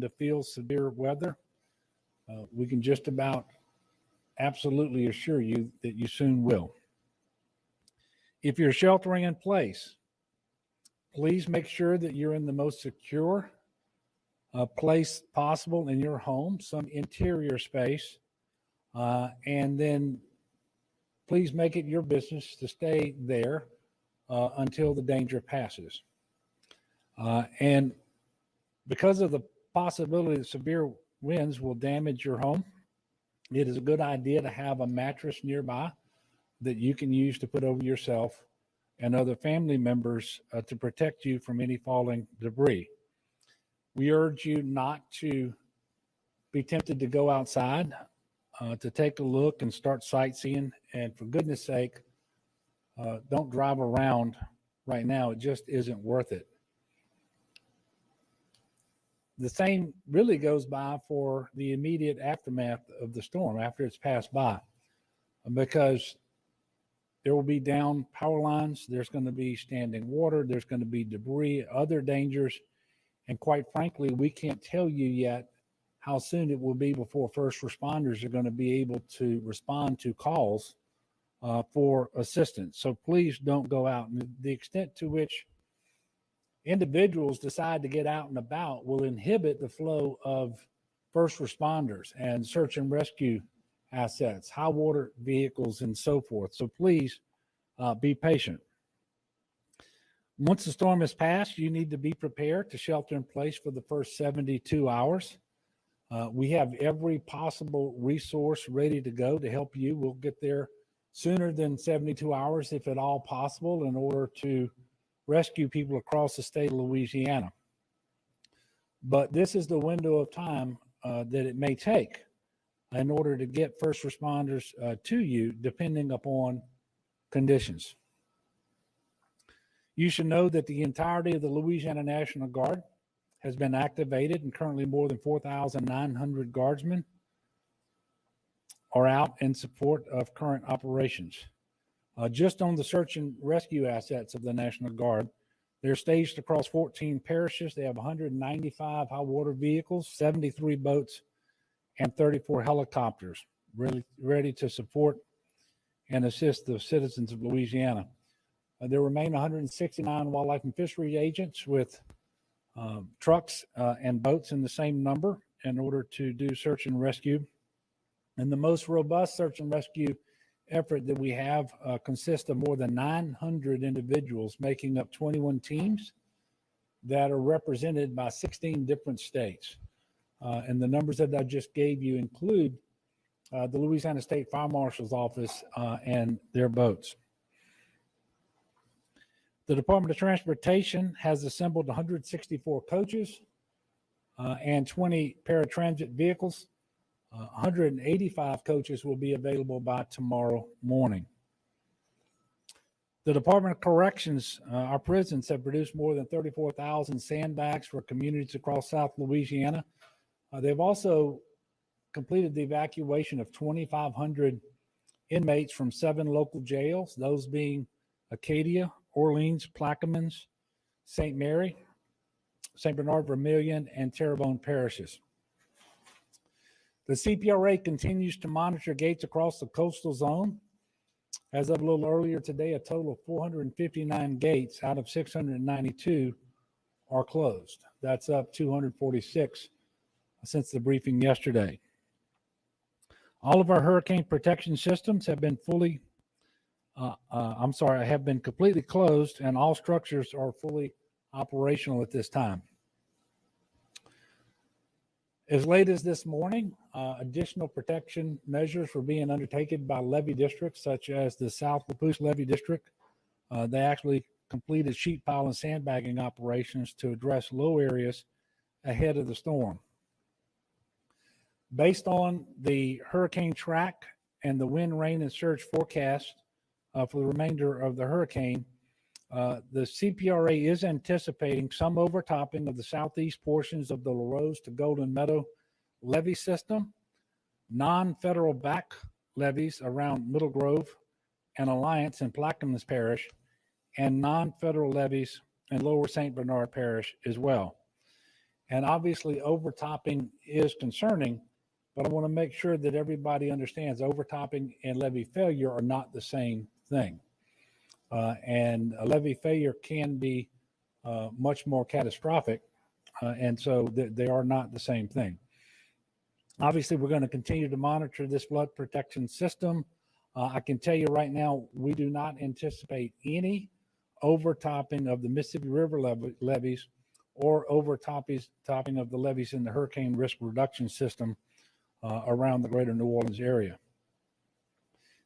to feel severe weather, we can just about absolutely assure you that you soon will. If you're sheltering in place, please make sure that you're in the most secure place possible in your home, some interior space, and then please make it your business to stay there until the danger passes. And because of the possibility that severe winds will damage your home, it is a good idea to have a mattress nearby that you can use to put over yourself and other family members to protect you from any falling debris. We urge you not to be tempted to go outside, to take a look and start sightseeing. And for goodness sake, don't drive around right now. It just isn't worth it. The same really goes by for the immediate aftermath of the storm after it's passed by, because there will be down power lines, there's going to be standing water, there's going to be debris, other dangers, and quite frankly, we can't tell you yet how soon it will be before first responders are going to be able to respond to calls for assistance. So please don't go out. And the extent to which individuals decide to get out and about will inhibit the flow of first responders and search and rescue assets, high water vehicles, and so forth. So please be patient. Once the storm has passed, you need to be prepared to shelter in place for the first 72 hours. We have every possible resource ready to go to help you. We'll get there sooner than 72 hours, if at all possible, in order to rescue people across the state of Louisiana. But this is the window of time that it may take in order to get first responders to you, depending upon conditions. You should know that the entirety of the Louisiana National Guard has been activated, and currently more than 4,900 guardsmen are out in support of current operations. Just on the search and rescue assets of the National Guard, they're staged across 14 parishes. They have 195 high water vehicles, 73 boats, and 34 helicopters really ready to support and assist the citizens of Louisiana. There remain 169 wildlife and fishery agents with trucks and boats in the same number in order to do search and rescue. And the most robust search and rescue effort that we have consists of more than 900 individuals making up 21 teams that are represented by 16 different states. And the numbers that I just gave you include the Louisiana State Fire Marshal's Office and their boats. The Department of Transportation has assembled 164 coaches and 20 paratransit vehicles. 185 coaches will be available by tomorrow morning. The Department of Corrections, our prisons have produced more than 34,000 sandbags for communities across South Louisiana. They've also completed the evacuation of 2,500 inmates from 7 local jails, those being Acadia, Orleans, Plaquemines, St. Mary, St. Bernard, Vermilion, and Terrebonne parishes. The CPRA continues to monitor gates across the coastal zone. As of a little earlier today, a total of 459 gates out of 692 are closed. That's up 246 since the briefing yesterday. All of our hurricane protection systems have been have been completely closed, and all structures are fully operational at this time. As late as this morning, additional protection measures were being undertaken by levee districts, such as the South Lafourche Levee District. They actually completed sheet pile and sandbagging operations to address low areas ahead of the storm. Based on the hurricane track and the wind, rain, and surge forecast for the remainder of the hurricane, the CPRA is anticipating some overtopping of the southeast portions of the LaRose to Golden Meadow levee system, non-federal back levees around Middle Grove and Alliance in Plaquemines Parish, and non-federal levees in Lower St. Bernard Parish as well. And obviously overtopping is concerning, but I want to make sure that everybody understands overtopping and levee failure are not the same thing. And a levee failure can be much more catastrophic. And so they are not the same thing. Obviously, we're going to continue to monitor this flood protection system. I can tell you right now, we do not anticipate any overtopping of the Mississippi River levees or overtopping of the levees in the hurricane risk reduction system around the greater New Orleans area.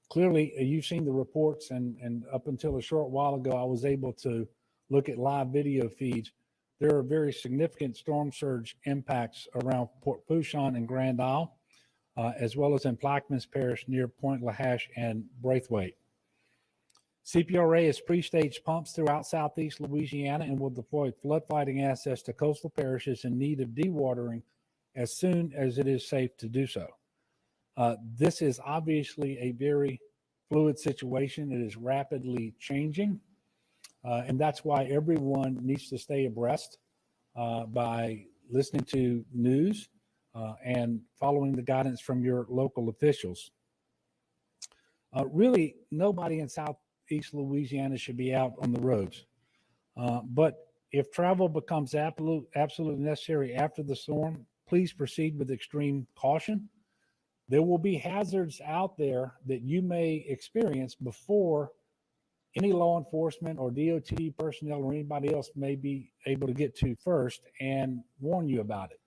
Clearly, you've seen the reports, and up until a short while ago, I was able to look at live video feeds. There are very significant storm surge impacts around Port Fourchon and Grand Isle, as well as in Plaquemines Parish near Point Lahache and Braithwaite. CPRA has pre-staged pumps throughout southeast Louisiana and will deploy flood fighting assets to coastal parishes in need of dewatering as soon as it is safe to do so. This is obviously a very fluid situation. It is rapidly changing, and that's why everyone needs to stay abreast by listening to news and following the guidance from your local officials. Really, nobody in Southeast Louisiana should be out on the roads. But if travel becomes absolutely necessary after the storm, please proceed with extreme caution. There will be hazards out there that you may experience before any law enforcement or DOT personnel or anybody else may be able to get to first and warn you about it.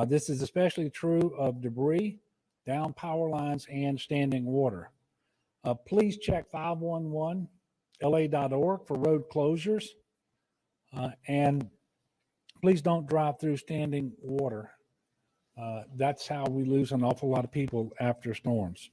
This is especially true of debris, down power lines, and standing water. Please check 511la.org for road closures, and please don't drive through standing water. That's how we lose an awful lot of people after storms.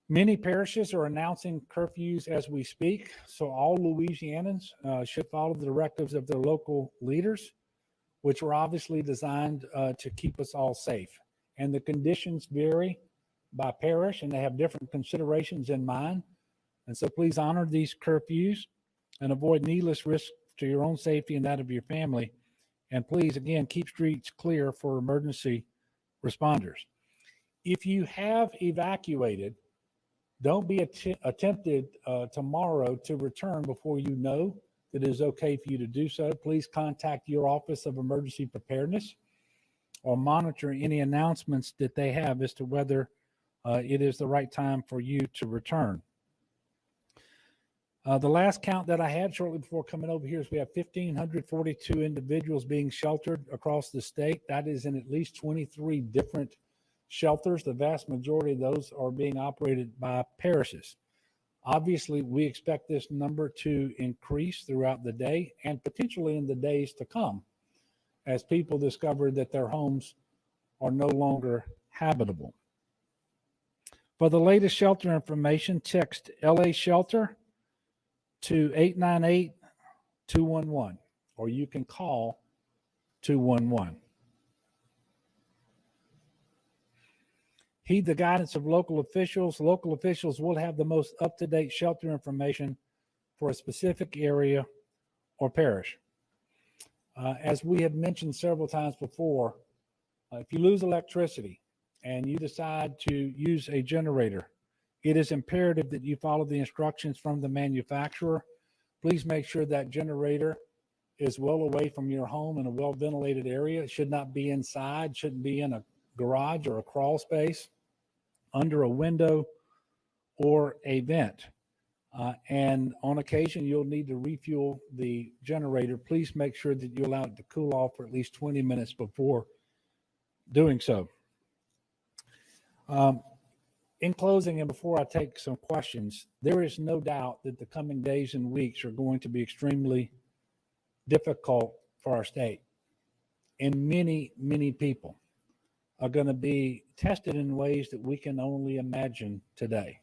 Many parishes are announcing curfews as we speak, so all Louisianans should follow the directives of their local leaders, which are obviously designed to keep us all safe. And the conditions vary by parish, and they have different considerations in mind. And so please honor these curfews and avoid needless risk to your own safety and that of your family. And please, again, keep streets clear for emergency responders. If you have evacuated, don't be tempted tomorrow to return before you know that it is okay for you to do so. Please contact your Office of Emergency Preparedness or monitor any announcements that they have as to whether it is the right time for you to return. The last count that I had shortly before coming over here is we have 1,542 individuals being sheltered across the state. That is in at least 23 different shelters. The vast majority of those are being operated by parishes. Obviously, we expect this number to increase throughout the day and potentially in the days to come as people discover that their homes are no longer habitable. For the latest shelter information, text LA Shelter to 898-211, or you can call 211. Heed the guidance of local officials. Local officials will have the most up-to-date shelter information for a specific area or parish. As we have mentioned several times before, if you lose electricity and you decide to use a generator, it is imperative that you follow the instructions from the manufacturer. Please make sure that generator is well away from your home in a well-ventilated area. It should not be inside, shouldn't be in a garage or a crawl space, under a window or a vent. And on occasion, you'll need to refuel the generator. Please make sure that you allow it to cool off for at least 20 minutes before doing so. In closing, and before I take some questions, there is no doubt that the coming days and weeks are going to be extremely difficult for our state. And many, many people are going to be tested in ways that we can only imagine today.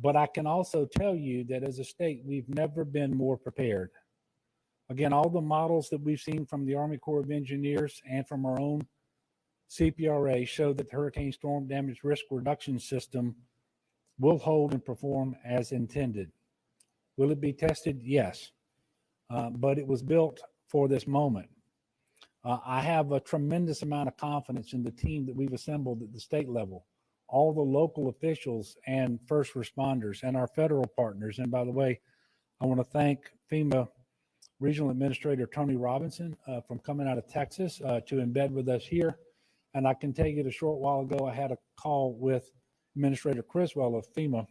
But I can also tell you that as a state, we've never been more prepared. Again, all the models that we've seen from the Army Corps of Engineers and from our own CPRA show that the Hurricane Storm Damage Risk Reduction System will hold and perform as intended. Will it be tested? Yes. But it was built for this moment. I have a tremendous amount of confidence in the team that we've assembled at the state level, all the local officials and first responders and our federal partners. And by the way, I want to thank FEMA Regional Administrator Tony Robinson from coming out of Texas to embed with us here. And I can tell you that a short while ago, I had a call with Administrator Criswell of FEMA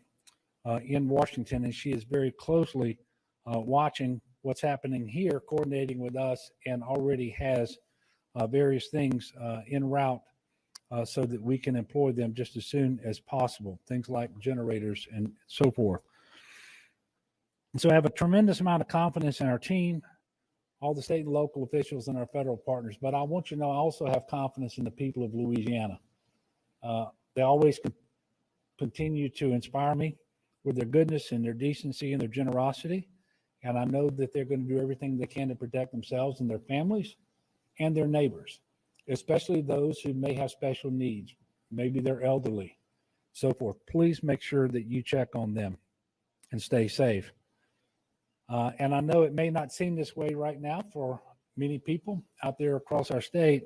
in Washington, and she is very closely watching what's happening here, coordinating with us, and already has various things en route so that we can employ them just as soon as possible, things like generators and so forth. And so I have a tremendous amount of confidence in our team, all the state and local officials and our federal partners. But I want you to know I also have confidence in the people of Louisiana. They always continue to inspire me with their goodness and their decency and their generosity. And I know that they're going to do everything they can to protect themselves and their families and their neighbors, especially those who may have special needs. Maybe they're elderly, so forth. Please make sure that you check on them and stay safe. And I know it may not seem this way right now for many people out there across our state,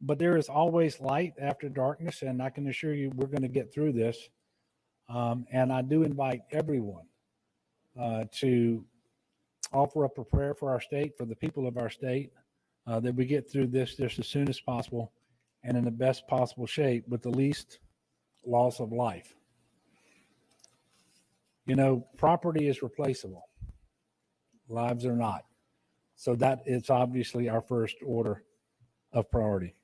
but there is always light after darkness, and I can assure you we're going to get through this. And I do invite everyone to offer up a prayer for our state, for the people of our state, that we get through this just as soon as possible and in the best possible shape with the least loss of life. You know, property is replaceable. Lives are not. So that is obviously our first order of priority.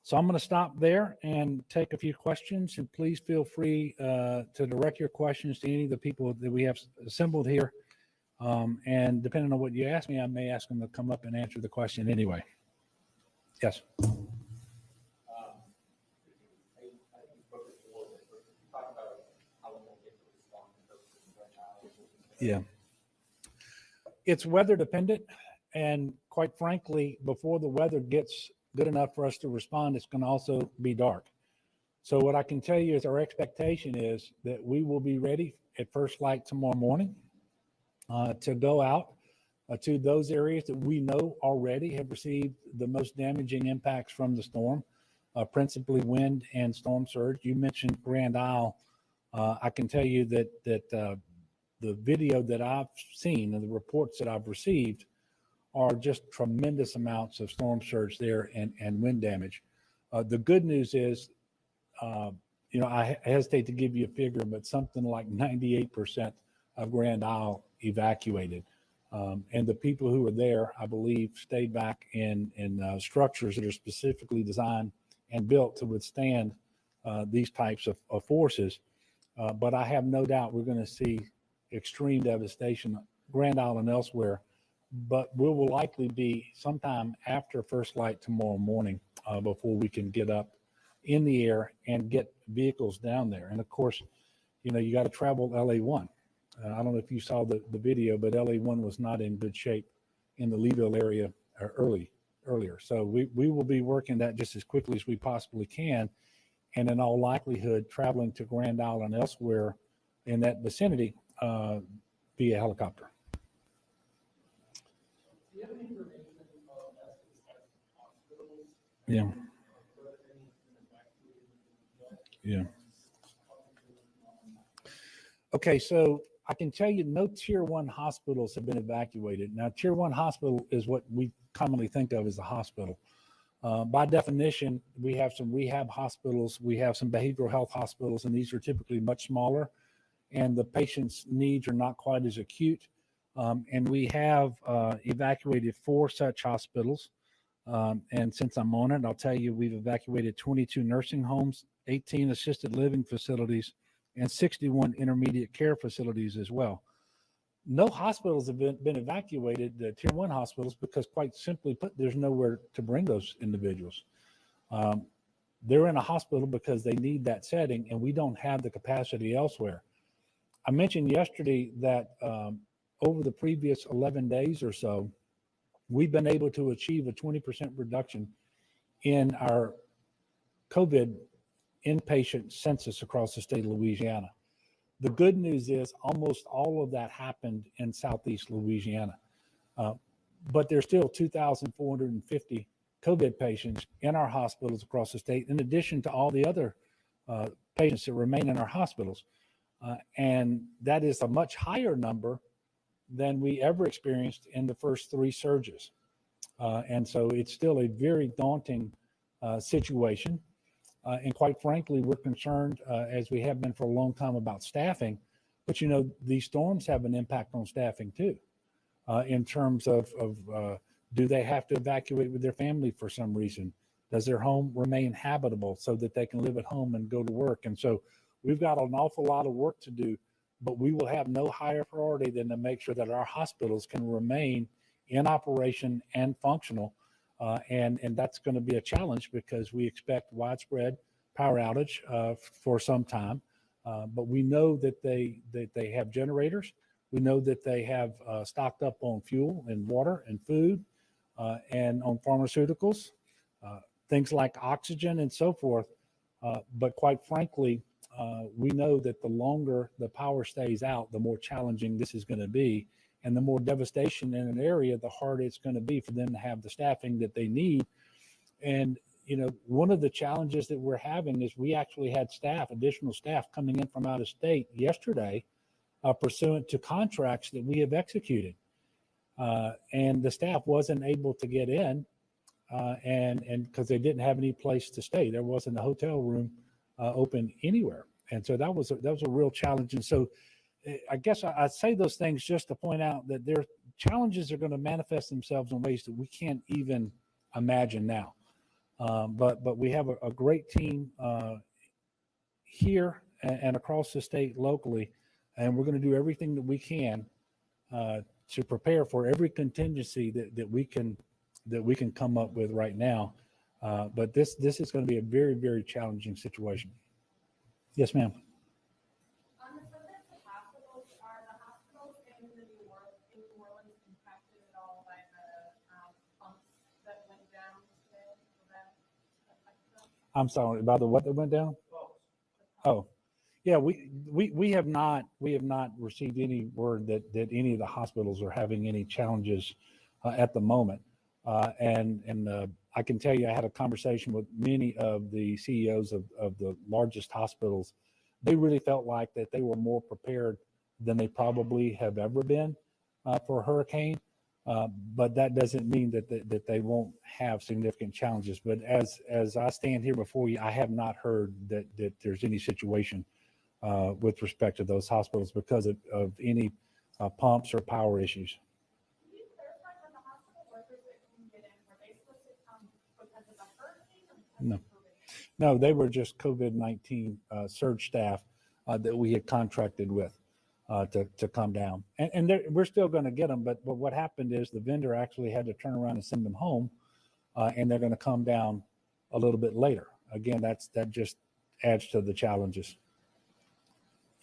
So I'm going to stop there and take a few questions, and please feel free to direct your questions to any of the people that we have assembled here. And depending on what you ask me, I may ask them to come up and answer the question anyway. Yes. Yeah. It's weather dependent. And quite frankly, before the weather gets good enough for us to respond, it's going to also be dark. So what I can tell you is our expectation is that we will be ready at first light tomorrow morning to go out to those areas that we know already have received the most damaging impacts from the storm, principally wind and storm surge. You mentioned Grand Isle. I can tell you that the video that I've seen and the reports that I've received are just tremendous amounts of storm surge there and wind damage. The good news is, you know, I hesitate to give you a figure, but something like 98% of Grand Isle evacuated. And the people who were there, I believe, stayed back in structures that are specifically designed and built to withstand these types of forces. But I have no doubt we're going to see extreme devastation, Grand Isle and elsewhere. But we will likely be sometime after first light tomorrow morning before we can get up in the air and get vehicles down there. And of course, you know, you got to travel LA1. I don't know if you saw the video, but LA1 was not in good shape in the Leeville area earlier. So we will be working that just as quickly as we possibly can. And in all likelihood, traveling to Grand Isle and elsewhere in that vicinity via helicopter. Yeah. Yeah. Okay, so I can tell you no tier 1 hospitals have been evacuated. Now, tier 1 hospital is what we commonly think of as a hospital. By definition, we have some rehab hospitals, we have some behavioral health hospitals, and these are typically much smaller, and the patient's needs are not quite as acute. And we have evacuated 4 such hospitals. And since I'm on it, I'll tell you we've evacuated 22 nursing homes, 18 assisted living facilities, and 61 intermediate care facilities as well. No hospitals have been evacuated, the tier 1 hospitals, because quite simply put, there's nowhere to bring those individuals. They're in a hospital because they need that setting, and we don't have the capacity elsewhere. I mentioned yesterday that over the previous 11 days or so, we've been able to achieve a 20% reduction in our COVID inpatient census across the state of Louisiana. The good news is almost all of that happened in Southeast Louisiana. But there's still 2,450 COVID patients in our hospitals across the state, in addition to all the other patients that remain in our hospitals. And that is a much higher number than we ever experienced in the first 3 surges. And so it's still a very daunting situation. And quite frankly, we're concerned, as we have been for a long time, about staffing. But, you know, these storms have an impact on staffing too, in terms of do they have to evacuate with their family for some reason? Does their home remain habitable so that they can live at home and go to work? And so we've got an awful lot of work to do, but we will have no higher priority than to make sure that our hospitals can remain in operation and functional. And that's going to be a challenge because we expect widespread power outage for some time. But we know that they have generators. We know that they have stocked up on fuel and water and food and on pharmaceuticals, things like oxygen and so forth. But quite frankly, we know that the longer the power stays out, the more challenging this is going to be. And the more devastation in an area, the harder it's going to be for them to have the staffing that they need. And, you know, one of the challenges that we're having is we actually had additional staff coming in from out of state yesterday, pursuant to contracts that we have executed. And the staff wasn't able to get in and because they didn't have any place to stay. There wasn't a hotel room open anywhere. And so that was a real challenge. And so I guess I say those things just to point out that their challenges are going to manifest themselves in ways that we can't even imagine now. But we have a great team here and across the state locally, and we're going to do everything that we can to prepare for every contingency that we can come up with right now. But this is going to be a very, very challenging situation. Yes, ma'am. I'm sorry, about the what that went down? Oh, yeah, we have not received any word that any of the hospitals are having any challenges at the moment. And I can tell you, I had a conversation with many of the CEOs of the largest hospitals. They really felt like that they were more prepared than they probably have ever been for a hurricane. But that doesn't mean that they won't have significant challenges. But as I stand here before you, I have not heard that there's any situation with respect to those hospitals because of any pumps or power issues. Can you clarify for the hospital workers that couldn't get in, were they supposed to come because of the hurricane or because No. of COVID? No, they were just COVID-19 surge staff that we had contracted with. To come down, and we're still going to get them. But what happened is the vendor actually had to turn around and send them home, and they're going to come down a little bit later. Again, that just adds to the challenges.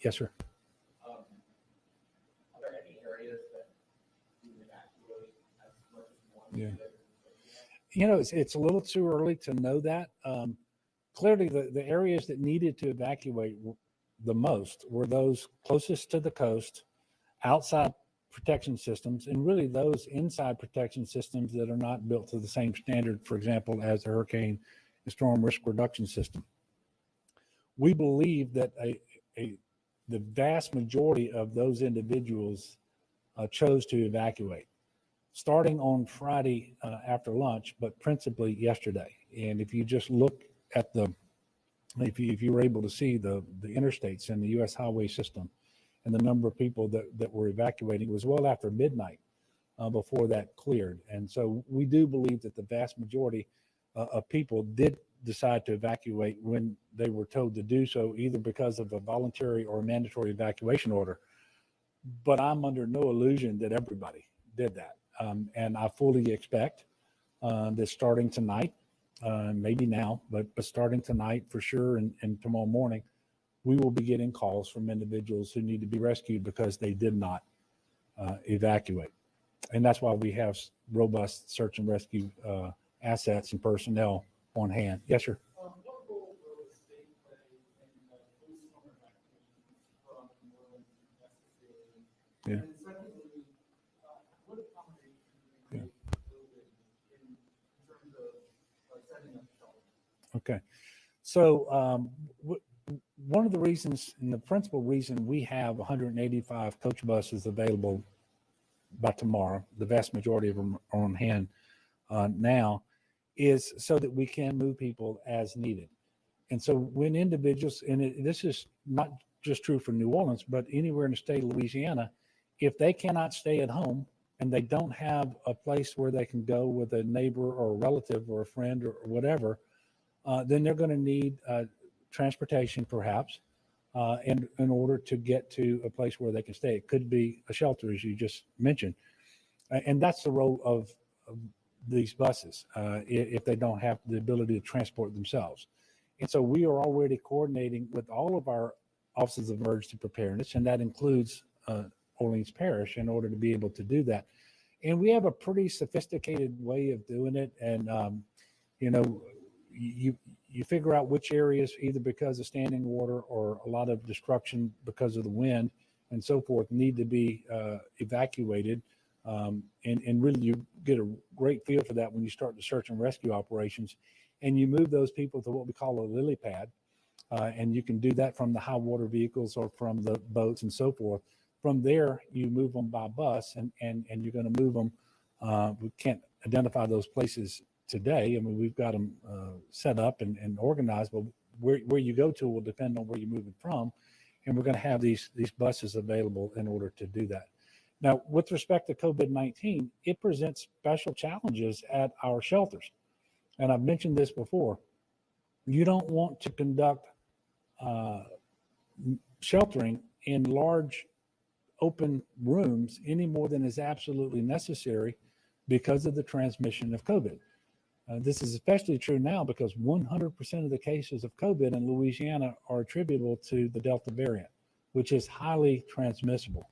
Yes, sir. Are there any areas that you evacuate as much as you want? Yeah. You know, it's a little too early to know that. Clearly, the areas that needed to evacuate the most were those closest to the coast, outside protection systems, and really those inside protection systems that are not built to the same standard, for example, as the hurricane and storm risk reduction system. We believe that the vast majority of those individuals chose to evacuate, starting on Friday after lunch, but principally yesterday. And if you just look at if you were able to see the interstates and the U.S. highway system and the number of people that were evacuating, it was well after midnight before that cleared. And so we do believe that the vast majority of people did decide to evacuate when they were told to do so, either because of a voluntary or mandatory evacuation order. But I'm under no illusion that everybody did that. And I fully expect that starting tonight, maybe now, but starting tonight for sure, and tomorrow morning, we will be getting calls from individuals who need to be rescued because they did not evacuate. And that's why we have robust search and rescue assets and personnel on hand. Yes, sir. What role will the state play in the post-storm evacuations from Yeah. And secondly, what accommodations do you make for COVID in terms of setting up shelter? Okay. So one of the reasons, and the principal reason we have 185 coach buses available by tomorrow, the vast majority of them are on hand now, is so that we can move people as needed. And so when individuals, and this is not just true for New Orleans, but anywhere in the state of Louisiana, if they cannot stay at home and they don't have a place where they can go with a neighbor or a relative or a friend or whatever, then they're going to need transportation perhaps in order to get to a place where they can stay. It could be a shelter, as you just mentioned. And that's the role of these buses if they don't have the ability to transport themselves. And so we are already coordinating with all of our offices of emergency preparedness, and that includes Orleans Parish, in order to be able to do that. And we have a pretty sophisticated way of doing it. And, you figure out which areas, either because of standing water or a lot of destruction because of the wind and so forth, need to be evacuated. And really you get a great feel for that when you start the search and rescue operations, and you move those people to what we call a lily pad. And you can do that from the high water vehicles or from the boats and so forth. From there, you move them by bus, and you're going to move them. We can't identify those places today. I mean, we've got them set up and organized, but where you go to will depend on where you're moving from. And we're going to have these buses available in order to do that. Now, with respect to COVID-19, it presents special challenges at our shelters. And I've mentioned this before. You don't want to conduct sheltering in large open rooms any more than is absolutely necessary because of the transmission of COVID. This is especially true now because 100% of the cases of COVID in Louisiana are attributable to the Delta variant, which is highly transmissible.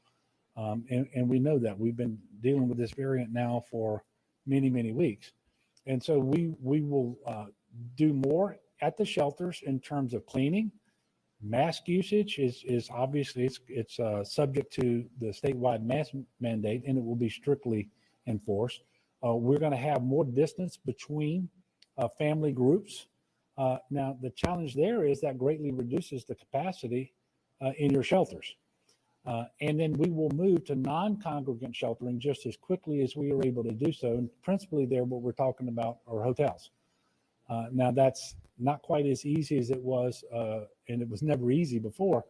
And we know that. We've been dealing with this variant now for many, many weeks. And so we will do more at the shelters in terms of cleaning. Mask usage is obviously it's subject to the statewide mask mandate, and it will be strictly enforced. We're going to have more distance between family groups. Now, the challenge there is that greatly reduces the capacity in your shelters. And then we will move to non-congregant sheltering just as quickly as we are able to do so. And principally there, what we're talking about are hotels. Now, that's not quite as easy as it was, and it was never easy before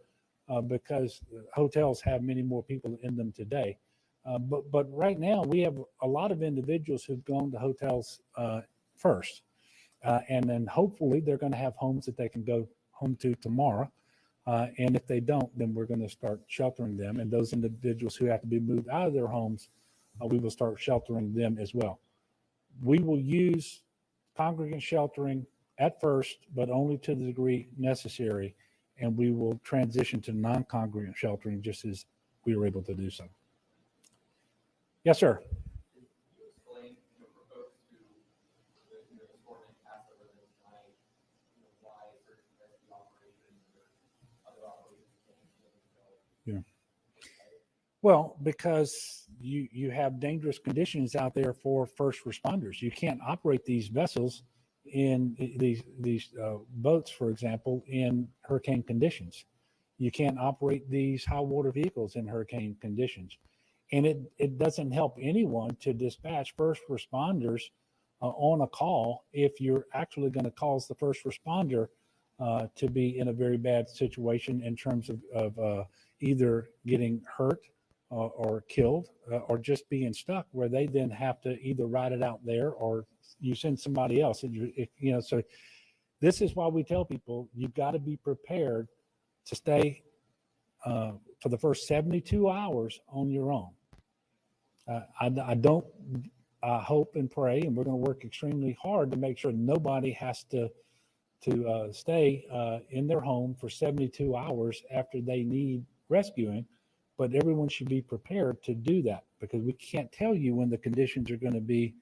because hotels have many more people in them today. But right now, we have a lot of individuals who've gone to hotels first. And then hopefully they're going to have homes that they can go home to tomorrow. And if they don't, then we're going to start sheltering them. And those individuals who have to be moved out of their homes, we will start sheltering them as well. We will use congregant sheltering at first, but only to the degree necessary. And we will transition to non-congregant sheltering just as we were able to do so. Yes, sir. Can you explain, for folks who, this morning passed over this night, why certain rescue operations or other operations can't go? Well, because you have dangerous conditions out there for first responders. You can't operate these vessels in these boats, for example, in hurricane conditions. You can't operate these high water vehicles in hurricane conditions. And it doesn't help anyone to dispatch first responders on a call if you're actually going to cause the first responder to be in a very bad situation in terms of either getting hurt or killed or just being stuck, where they then have to either ride it out there or you send somebody else. And so this is why we tell people you've got to be prepared to stay for the first 72 hours on your own. I hope and pray, and we're going to work extremely hard to make sure nobody has to stay in their home for 72 hours after they need rescuing. But everyone should be prepared to do that because we can't tell you when the conditions are going to be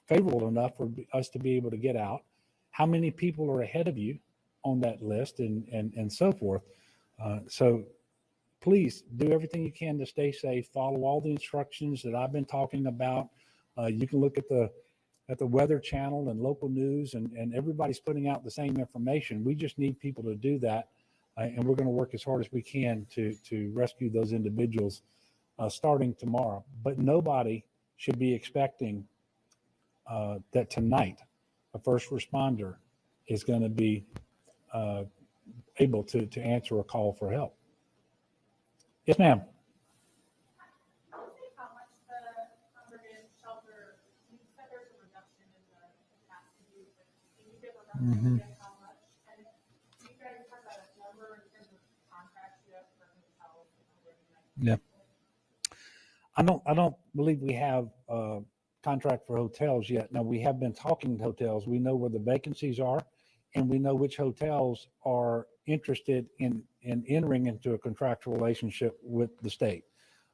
favorable enough for us to be able to get out, how many people are ahead of you on that list, and so forth. So please do everything you can to stay safe. Follow all the instructions that I've been talking about. You can look at the Weather Channel and local news, and everybody's putting out the same information. We just need people to do that, and we're going to work as hard as we can to rescue those individuals starting tomorrow. But nobody should be expecting that tonight a first responder is going to be able to answer a call for help. Yes, ma'am. I would say how much the congregate shelter, you said there's a reduction in the capacity, but can you give a reference to how much? And do you guys have a number in terms of contracts you have for hotels? Yeah. I don't believe we have a contract for hotels yet. Now, we have been talking to hotels. We know where the vacancies are, and we know which hotels are interested in entering into a contractual relationship with the state.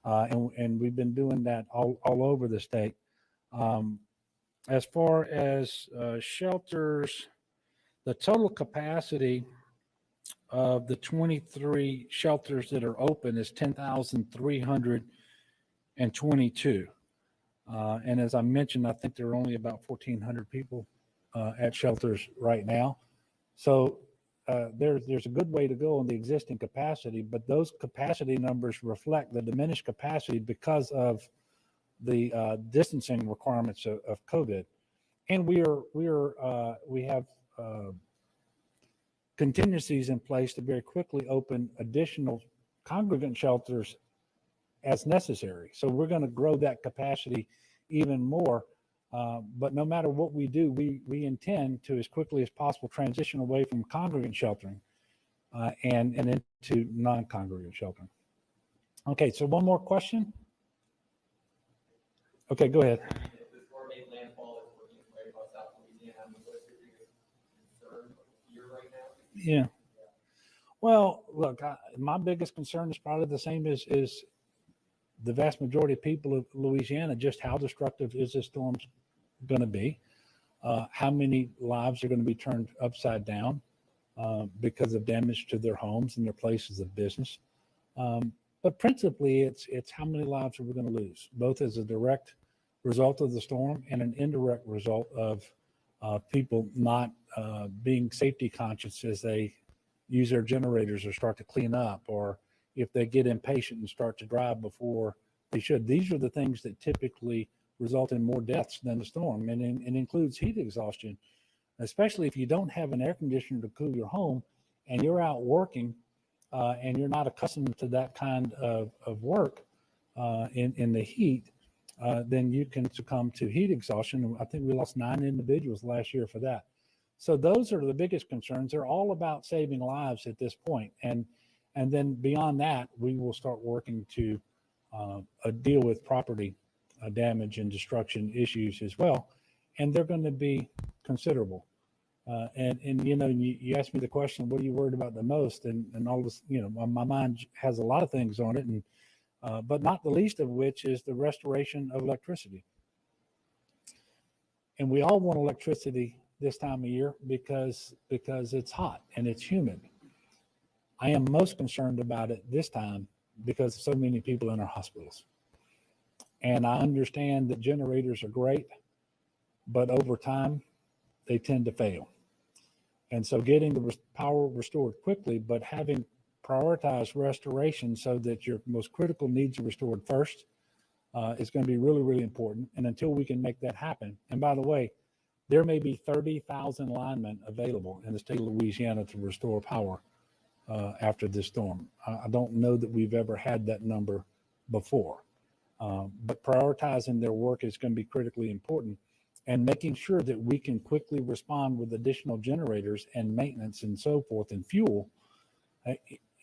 And we've been doing that all over the state. As far as shelters, the total capacity of the 23 shelters that are open is 10,322. And as I mentioned, I think there are only about 1,400 people at shelters right now. So there's a good way to go on the existing capacity, but those capacity numbers reflect the diminished capacity because of the distancing requirements of COVID. And we have contingencies in place to very quickly open additional congregant shelters as necessary. So we're going to grow that capacity even more. But no matter what we do, we intend to, as quickly as possible, transition away from congregant sheltering and into non-congregant sheltering. Okay, so one more question. Okay, go ahead. The tornado landfall is working its way across South Louisiana. What's your biggest concern or fear right now? Yeah. Well, look, my biggest concern is probably the same as the vast majority of people of Louisiana. Just how destructive is this storm going to be? How many lives are going to be turned upside down because of damage to their homes and their places of business? But principally, it's how many lives are we going to lose, both as a direct result of the storm and an indirect result of people not being safety conscious as they use their generators or start to clean up, or if they get impatient and start to drive before they should. These are the things that typically result in more deaths than the storm, and includes heat exhaustion, especially if you don't have an air conditioner to cool your home and you're out working and you're not accustomed to that kind of work in the heat, then you can succumb to heat exhaustion. I think we lost 9 individuals last year for that. So those are the biggest concerns. They're all about saving lives at this point. And then beyond that, we will start working to deal with property damage and destruction issues as well. And they're going to be considerable. And you know, you asked me the question, what are you worried about the most? And all this, you know, my mind has a lot of things on it, and but not the least of which is the restoration of electricity. And we all want electricity this time of year because it's hot and it's humid. I am most concerned about it this time because so many people in our hospitals. And I understand that generators are great, but over time, they tend to fail. And so getting the power restored quickly, but having prioritized restoration so that your most critical needs are restored first is going to be really, really important. And until we can make that happen, and by the way, there may be 30,000 linemen available in the state of Louisiana to restore power after this storm. I don't know that we've ever had that number before, but prioritizing their work is going to be critically important, and making sure that we can quickly respond with additional generators and maintenance and so forth and fuel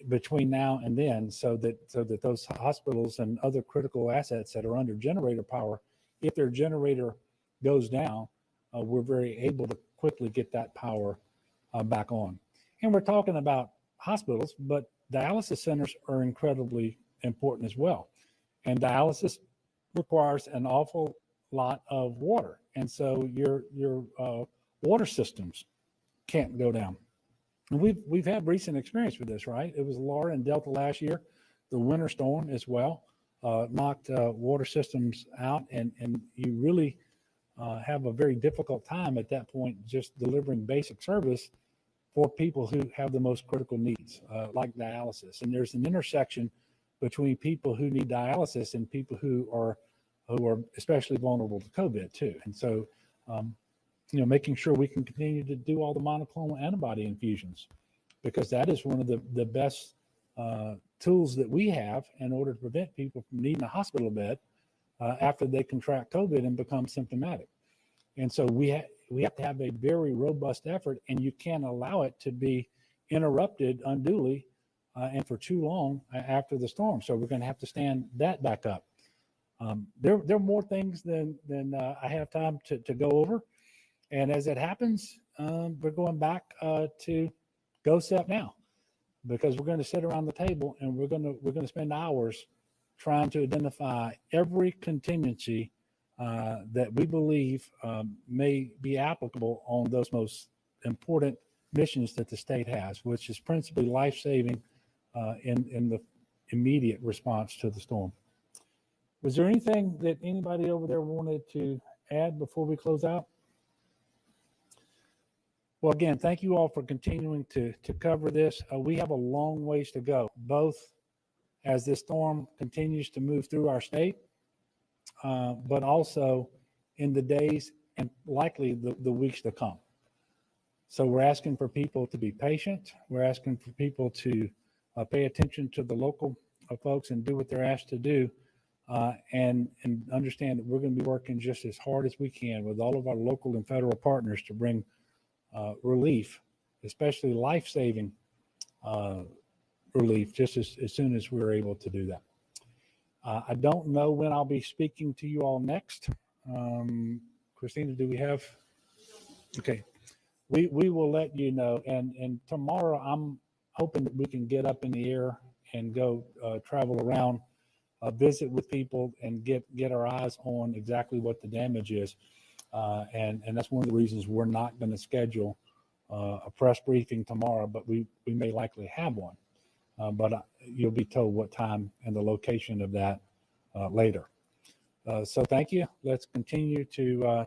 between now and then, so that those hospitals and other critical assets that are under generator power, if their generator goes down, we're very able to quickly get that power back on. And we're talking about hospitals, but dialysis centers are incredibly important as well. And dialysis requires an awful lot of water. And so your water systems can't go down. And we've had recent experience with this, right? It was Laura and Delta last year. the winter storm as well, knocked water systems out, and you really have a very difficult time at that point just delivering basic service for people who have the most critical needs, like dialysis. And there's an intersection between people who need dialysis and people who are especially vulnerable to COVID too. And so, making sure we can continue to do all the monoclonal antibody infusions, because that is one of the best tools that we have in order to prevent people from needing a hospital bed after they contract COVID and become symptomatic. And so we have to have a very robust effort, and you can't allow it to be interrupted unduly and for too long after the storm. So we're going to have to stand that back up. There are more things than I have time to go over. And as it happens, we're going back to GoSep now, because we're going to sit around the table and we're going to spend hours trying to identify every contingency that we believe may be applicable on those most important missions that the state has, which is principally life-saving in the immediate response to the storm. Was there anything that anybody over there wanted to add before we close out? Well, again, thank you all for continuing to cover this. We have a long ways to go, both as this storm continues to move through our state, but also in the days and likely the weeks to come. So we're asking for people to be patient. We're asking for people to pay attention to the local folks and do what they're asked to do, and understand that we're going to be working just as hard as we can with all of our local and federal partners to bring relief, especially life-saving relief, just as soon as we're able to do that. I don't know when I'll be speaking to you all next. Christina, do we have? Okay, we will let you know. And tomorrow, I'm hoping that we can get up in the air and go travel around, visit with people, and get our eyes on exactly what the damage is. And that's one of the reasons we're not going to schedule a press briefing tomorrow, but we may likely have one. But you'll be told what time and the location of that later. So thank you. Let's continue to